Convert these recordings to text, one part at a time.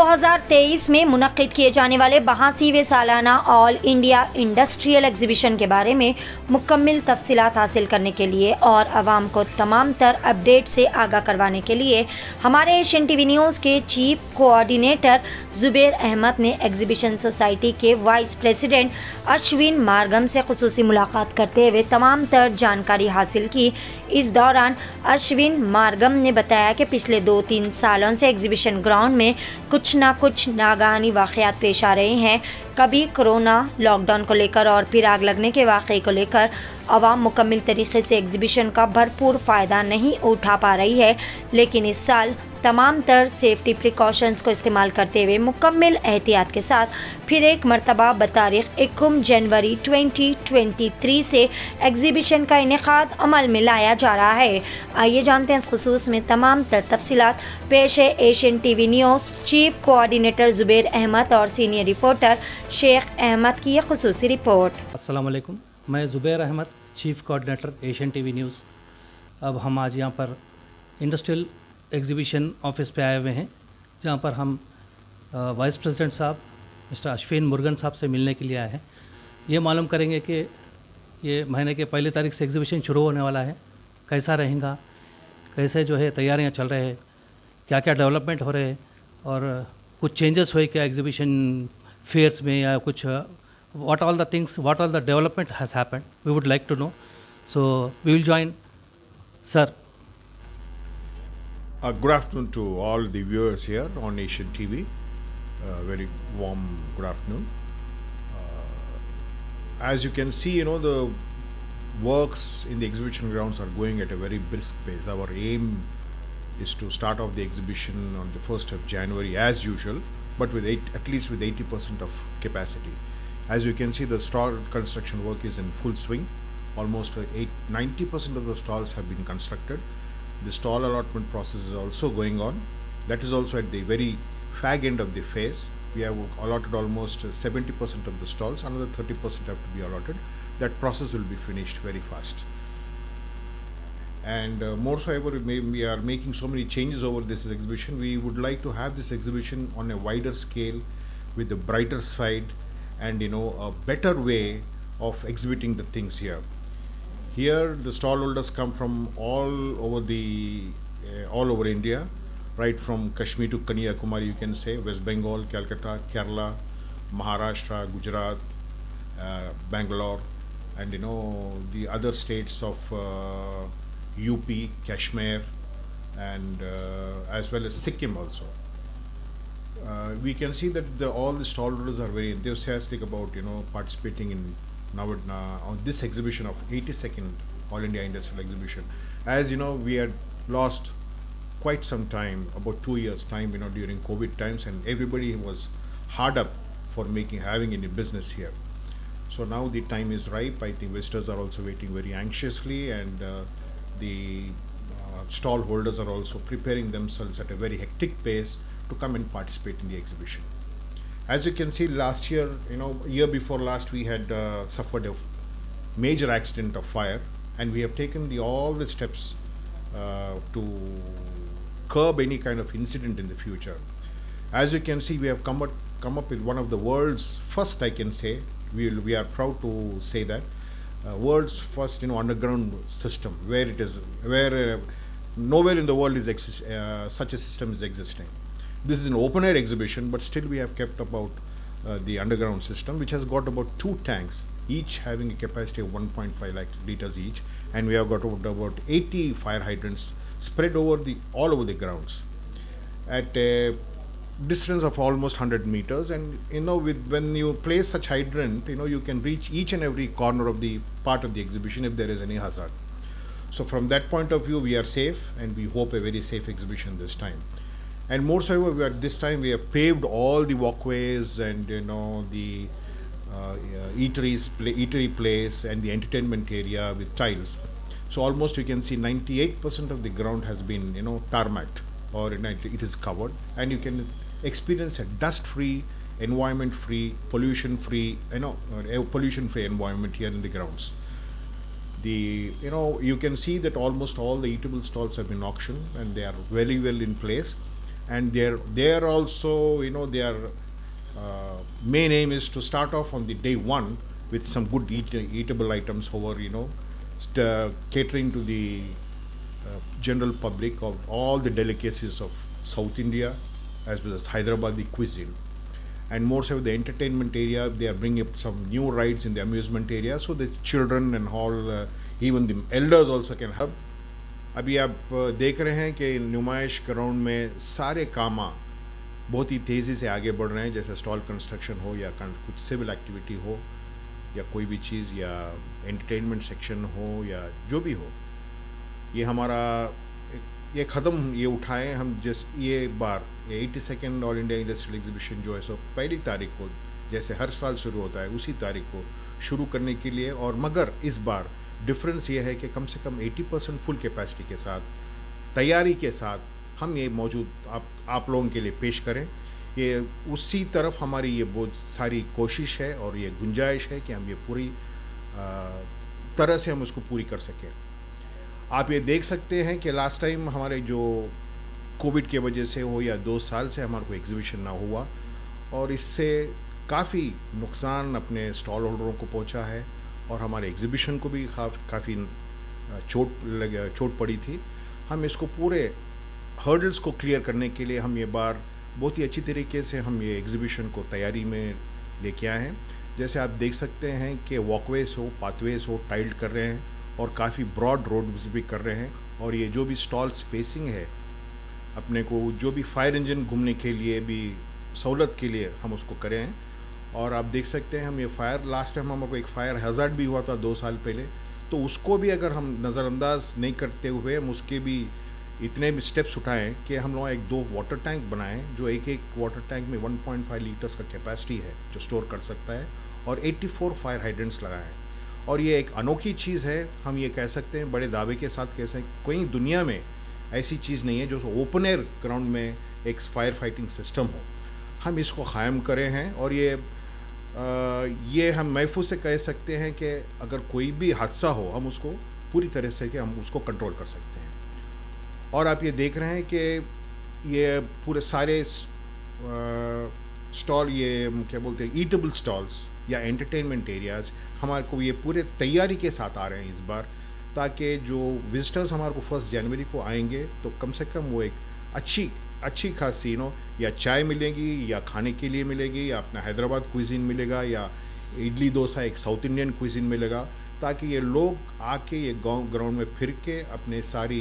2023 में मुनक्किद किए जाने वाले 82वें सालाना ऑल इंडिया इंडस्ट्रियल एग्जीबिशन के बारे में मुकम्मल तफसीलात हासिल करने के लिए और आवाम को तमाम तर अपडेट से आगाह करवाने के लिए हमारे एशियन टीवी न्यूज़ के चीफ कोऑर्डिनेटर ज़ुबैर अहमद ने एग्जीबिशन सोसाइटी के वाइस प्रेसिडेंट अश्विन मारगम से खुसूसी मुलाकात करते हुए तमाम तर जानकारी हासिल की। इस दौरान अश्विन मारगम ने बताया कि पिछले 2-3 सालों से एग्जीबिशन ग्राउंड में कुछ ना कुछ नागानी वाक़यात पेश आ रहे हैं। कभी कोरोना लॉकडाउन को लेकर और फिर आग लगने के वाक़े को लेकर आवाम मुकम्मल तरीके से एग्जीबिशन का भरपूर फ़ायदा नहीं उठा पा रही है, लेकिन इस साल तमाम तर सेफ्टी प्रिकॉशंस को इस्तेमाल करते हुए मुकम्मल एहतियात के साथ फिर एक मरतबा बतारीख 21 जनवरी 2023 से एग्जीबिशन का इनेकाद अमल में लाया जा रहा है। आइए जानते हैं इस खुसूस में तमाम तर तफसीलात। पेश है Asian TV news chief coordinator Zubair Ahmed और सीनियर रिपोर्टर शेख अहमद की यह खुसूसी रिपोर्ट। अस्सलाम वालेकुम, मैं Zubair Ahmed chief coordinator Asian TV news. अब हम आज यहाँ पर इंडस्ट्रियल एग्जीबिशन ऑफिस पे आए हुए हैं, जहाँ पर हम वाइस प्रेसिडेंट साहब मिस्टर अश्विन मुर्गन साहब से मिलने के लिए आए हैं। ये मालूम करेंगे कि ये महीने के 1 तारीख से एग्जीबिशन शुरू होने वाला है, कैसा रहेगा, कैसे जो है तैयारियाँ चल रहे हैं, क्या क्या डेवलपमेंट हो रहे हैं और कुछ चेंजेस हुए क्या एग्जीबिशन फेयर्स में या कुछ what all the development has happened, we would like to know. So we will join sir. Good afternoon to all the viewers here on Asian TV. Very warm good afternoon. As you can see, the works in the exhibition grounds are going at a very brisk pace. Our aim is to start off the exhibition on the 1st of January as usual, but with at least with 80% of capacity. As you can see, the stall construction work is in full swing. Almost 90% of the stalls have been constructed. The stall allotment process is also going on. That is also at the very fag end of the phase. We have allotted almost 70% of the stalls. Another 30% have to be allotted. That process will be finished very fast. And more so ever, we are making so many changes over this exhibition. We would like to have this exhibition on a wider scale with the brighter side and a better way of exhibiting the things here. Here the stallholders come from all over India, right from Kashmir to Kanyakumari, you can say, West Bengal, Calcutta, Kerala, Maharashtra, Gujarat, Bangalore, and the other states of UP, Kashmir, and as well as Sikkim also. We can see that all the stallholders are very enthusiastic about participating in on this exhibition of 82nd All India Industrial Exhibition. As we had lost quite some time, about 2 years time, during COVID times, and everybody was hard up for having any business here. So now the time is ripe. I think visitors are also waiting very anxiously, and the stall holders are also preparing themselves at a very hectic pace to come and participate in the exhibition. As you can see, last year, year before last, we had suffered a major accident of fire, and we have taken all the steps to curb any kind of incident in the future. As you can see, we have come up with one of the world's first, I can say, we are proud to say that, world's first underground system, where nowhere in the world is such a system is existing. This is an open air exhibition, but still we have kept about the underground system, which has got about 2 tanks, each having a capacity of 1.5 lakh liters each, and we have got about 80 fire hydrants spread all over the grounds at a distance of almost 100 meters. And when you place such hydrant, you can reach each and every corner of the part of the exhibition if there is any hazard. So from that point of view, we are safe, and we hope a very safe exhibition this time. And more so, this time we have paved all the walkways and the eatery place and the entertainment area with tiles. So almost you can see 98% of the ground has been tarmac, or it is covered, and you can experience a dust-free, environment-free, pollution-free, pollution-free environment here in the grounds. You can see that almost all the eatable stalls have been auctioned, and they are very well in place. and their also, you know, their main aim is to start off on the day one with some good eatable items over, you know, catering to the general public of all the delicacies of South India as well as Hyderabadi cuisine. And more so the entertainment area, they are bringing up some new rides in the amusement area, so the children and all, even the elders also can have. अभी आप देख रहे हैं कि नुमाइश ground में सारे कामा बहुत ही तेज़ी से आगे बढ़ रहे हैं, जैसे स्टॉल कंस्ट्रक्शन हो या कुछ सिविल एक्टिविटी हो या कोई भी चीज़ या एंटरटेनमेंट सेक्शन हो या जो भी हो, ये हमारा ये ख़त्म ये उठाएं हम। जिस ये बार ये 82nd all India industrial exhibition जो है सो 1 तारीख को, जैसे हर साल शुरू होता है उसी तारीख को शुरू करने के लिए, और मगर इस बार डिफरेंस ये है कि कम से कम 80% फुल कैपेसिटी के साथ, तैयारी के साथ हम ये मौजूद आप लोगों के लिए पेश करें। ये उसी तरफ हमारी ये बहुत सारी कोशिश है और ये गुंजाइश है कि हम ये पूरी तरह से हम उसको पूरी कर सकें। आप ये देख सकते हैं कि लास्ट टाइम हमारे जो कोविड के वजह से हो या 2 साल से हमारे को एग्जीबिशन ना हुआ, और इससे काफ़ी नुकसान अपने स्टॉल होल्डरों को पहुंचा है और हमारे एग्जीबिशन को भी काफ़ी चोट पड़ी थी। हम इसको पूरे हर्डल्स को क्लियर करने के लिए हम ये बार बहुत ही अच्छी तरीके से हम ये एग्जीबिशन को तैयारी में लेके आए हैं। जैसे आप देख सकते हैं कि वॉकवेज हो, पाथवेज हो, टाइल्ड कर रहे हैं और काफ़ी ब्रॉड रोड्स भी कर रहे हैं, और ये जो भी स्टॉल स्पेसिंग है अपने को, जो भी फायर इंजन घूमने के लिए भी सहूलत के लिए हम उसको करें हैं। और आप देख सकते हैं हम ये फायर, लास्ट टाइम हमको एक फायर हैज़ार्ड भी हुआ था 2 साल पहले, तो उसको भी अगर हम नज़रअंदाज नहीं करते हुए हम उसके भी इतने भी स्टेप्स उठाएं कि हम लोग 1-2 वाटर टैंक बनाएं, जो एक वाटर टैंक में 1.5 लीटर्स का कैपेसिटी है जो स्टोर कर सकता है, और 84 फायर हाइड्रेंट्स लगाएं। और ये एक अनोखी चीज़ है, हम ये कह सकते हैं बड़े दावे के साथ कह सकते हैं, कोई दुनिया में ऐसी चीज़ नहीं है जो ओपन एयर ग्राउंड में एक फायर फाइटिंग सिस्टम हो। हम इसको क़ायम करे हैं, और ये हम महफूज से कह सकते हैं कि अगर कोई भी हादसा हो हम उसको पूरी तरह से कि हम उसको कंट्रोल कर सकते हैं। और आप ये देख रहे हैं कि ये पूरे सारे स्टॉल, ये क्या बोलते हैं, ईटेबल स्टॉल्स या एंटरटेनमेंट एरियाज़ हमारे को ये पूरे तैयारी के साथ आ रहे हैं इस बार, ताकि जो विजिटर्स हमारे को 1 जनवरी को आएंगे तो कम से कम वो एक अच्छी खासी या चाय मिलेगी या खाने के लिए मिलेगी, या अपना हैदराबाद क्विज़ीन मिलेगा, या इडली डोसा एक साउथ इंडियन क्विज़ीन मिलेगा, ताकि ये लोग आके ये ग्राउंड में फिर के अपने सारी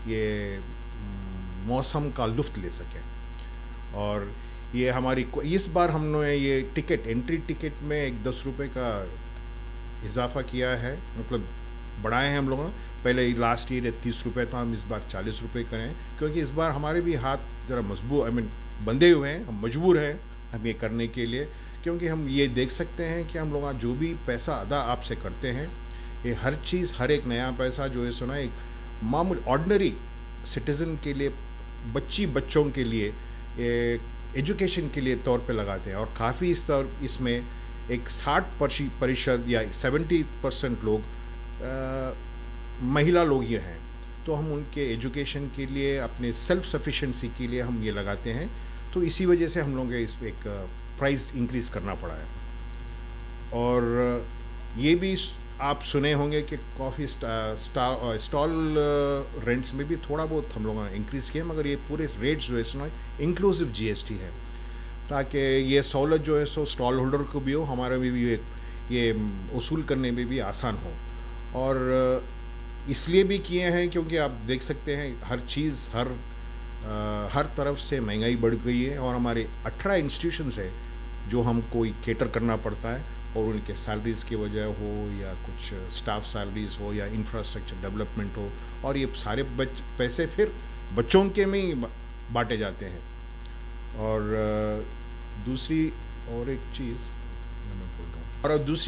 ये मौसम का लुत्फ़ ले सकें। और ये हमारी इस बार हमने ये टिकट, एंट्री टिकट में एक 10 रुपये का इजाफा किया है, मतलब बढ़ाए हैं हम लोगों ने। पहले लास्ट ईयर 30 रुपये था, हम इस बार 40 रुपये करें, क्योंकि इस बार हमारे भी हाथ ज़रा मजबूर बंधे हुए हैं, हम मजबूर हैं हम ये करने के लिए, क्योंकि हम ये देख सकते हैं कि हम लोग जो भी पैसा अदा आपसे करते हैं, ये हर चीज़, हर एक नया पैसा जो है सुना एक मामूल ऑर्डिनरी सिटीज़न के लिए, बच्चों के लिए, एजुकेशन के लिए तौर पे लगाते हैं। और काफ़ी इसमें एक 60% या 70% लोग महिला लोग ये हैं, तो हम उनके एजुकेशन के लिए, अपने सेल्फ सफिशेंसी के लिए हम ये लगाते हैं, तो इसी वजह से हम लोग इस एक प्राइस इंक्रीज़ करना पड़ा है। और ये भी आप सुने होंगे कि कॉफ़ी स्टॉल रेंट्स में भी थोड़ा बहुत हम लोगों ने इंक्रीज़ किया, मगर ये पूरे रेट्स जो है सुना इंक्लूसिव GST है, ताकि ये सहूलत जो है सो स्टॉल होल्डर को भी हो, हमारा भी ये वसूल करने में भी आसान हो। और इसलिए भी किए हैं क्योंकि आप देख सकते हैं हर चीज़ हर तरफ से महंगाई बढ़ गई है, और हमारे 18 इंस्टीट्यूशंस है जो हमको केटर करना पड़ता है, और उनके सैलरीज़ की वजह हो या कुछ स्टाफ सैलरीज़ हो या इंफ्रास्ट्रक्चर डेवलपमेंट हो, और ये सारे पैसे फिर बच्चों के में ही बांटे जाते हैं। और दूसरी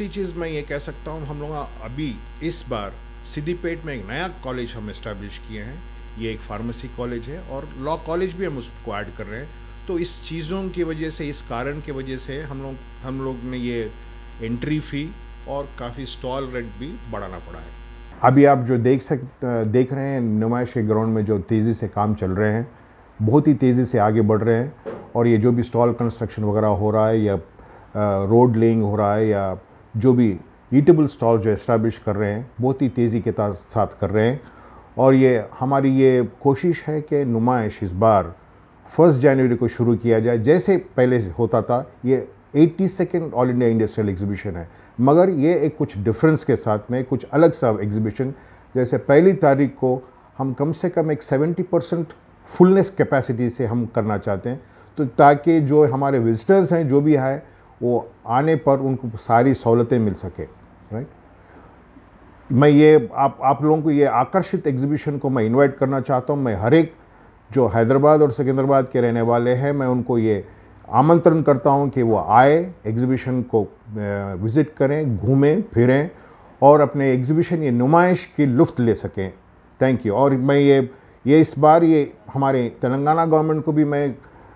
चीज़ मैं ये कह सकता हूँ, हम लोग अभी इस बार सिद्दीपेट में एक नया कॉलेज हम इस्टेब्लिश किए हैं, ये एक फार्मेसी कॉलेज है, और लॉ कॉलेज भी हम उसको ऐड कर रहे हैं। तो इस चीज़ों की वजह से, इस कारण की वजह से हम लोग ने ये एंट्री फ़ी और काफ़ी स्टॉल रेट भी बढ़ाना पड़ा है। अभी आप जो देख रहे हैं नुमाइश के ग्राउंड में जो तेज़ी से काम चल रहे हैं, बहुत ही तेज़ी से आगे बढ़ रहे हैं। और ये जो भी स्टॉल कंस्ट्रक्शन वगैरह हो रहा है या रोड लेइंग हो रहा है या जो भी ईटेबल स्टॉल जो एस्टैब्लिश कर रहे हैं, बहुत ही तेज़ी के साथ कर रहे हैं। और ये हमारी ये कोशिश है कि नुमाइश इस बार 1 जनवरी को शुरू किया जाए। जैसे पहले होता था, ये 82nd all India industrial exhibition है, मगर ये एक कुछ डिफरेंस के साथ में कुछ अलग सा एग्जीबिशन। जैसे 1 तारीख को हम कम से कम एक 70% फुलनेस कैपेसिटी से हम करना चाहते हैं, तो ताकि जो हमारे विजिटर्स हैं जो भी है वो आने पर उनको सारी सहूलतें मिल सके, राइट। मैं ये आप लोगों को ये आकर्षित एग्जीबिशन को मैं इनवाइट करना चाहता हूँ। मैं हर एक जो हैदराबाद और सिकंदराबाद के रहने वाले हैं, मैं उनको ये आमंत्रण करता हूँ कि वो आए, एग्जीबिशन को विज़िट करें, घूमें फिरें और अपने एग्जीबिशन, ये नुमाइश की लुफ्त ले सकें। Thank you. और मैं ये इस बार ये हमारे तेलंगाना गवर्नमेंट को भी मैं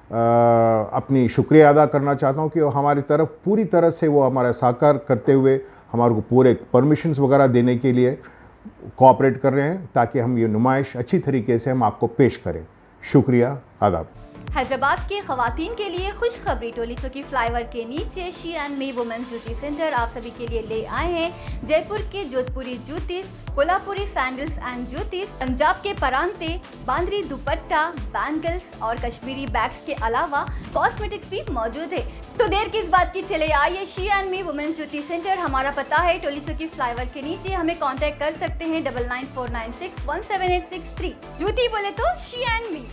अपनी शुक्रिया अदा करना चाहता हूँ कि वो हमारी तरफ पूरी तरह से वो हमारा साकार करते हुए हमारे को पूरे परमिशंस वगैरह देने के लिए कोऑपरेट कर रहे हैं, ताकि हम ये नुमाइश अच्छी तरीके से हम आपको पेश करें। शुक्रिया, आदाब। हैदराबाद के खवातीन के लिए खुशखबरी, टोली चौकी फ्लाईओवर के नीचे she and me women's beauty centre आप सभी के लिए ले आए हैं जयपुर के जोधपुरी जूतीस, कोल्हापुरी सैंडल्स एंड जूतीस, पंजाब के परांते, बांद्री दुपट्टा, बैंगल्स और कश्मीरी बैग्स के अलावा कॉस्मेटिक्स भी मौजूद है। तो देर किस बात की, चले आइए she and me women's beauty centre. हमारा पता है टोली चौकी फ्लाईओवर के नीचे। हमें कांटेक्ट कर सकते हैं 9949617863। जूती बोले तो शी एंड मी।